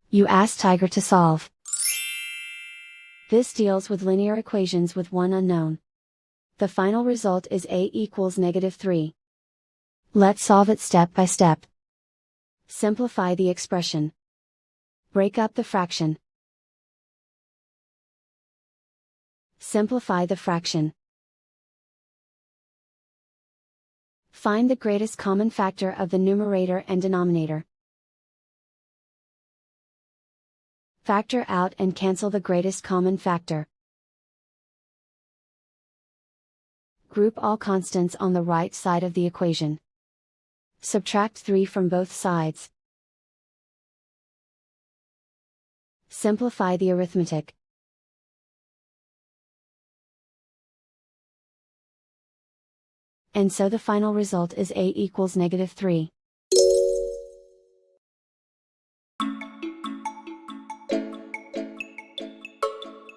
You ask Tiger to solve. This deals with linear equations with one unknown. The final result is a equals -3. Let's solve it step by step. Simplify the expression. Break up the fraction. Simplify the fraction. Find the greatest common factor of the numerator and denominator. Factor out and cancel the greatest common factor. Group all constants on the right side of the equation. Subtract 3 from both sides. Simplify the arithmetic. And so the final result is a equals -3.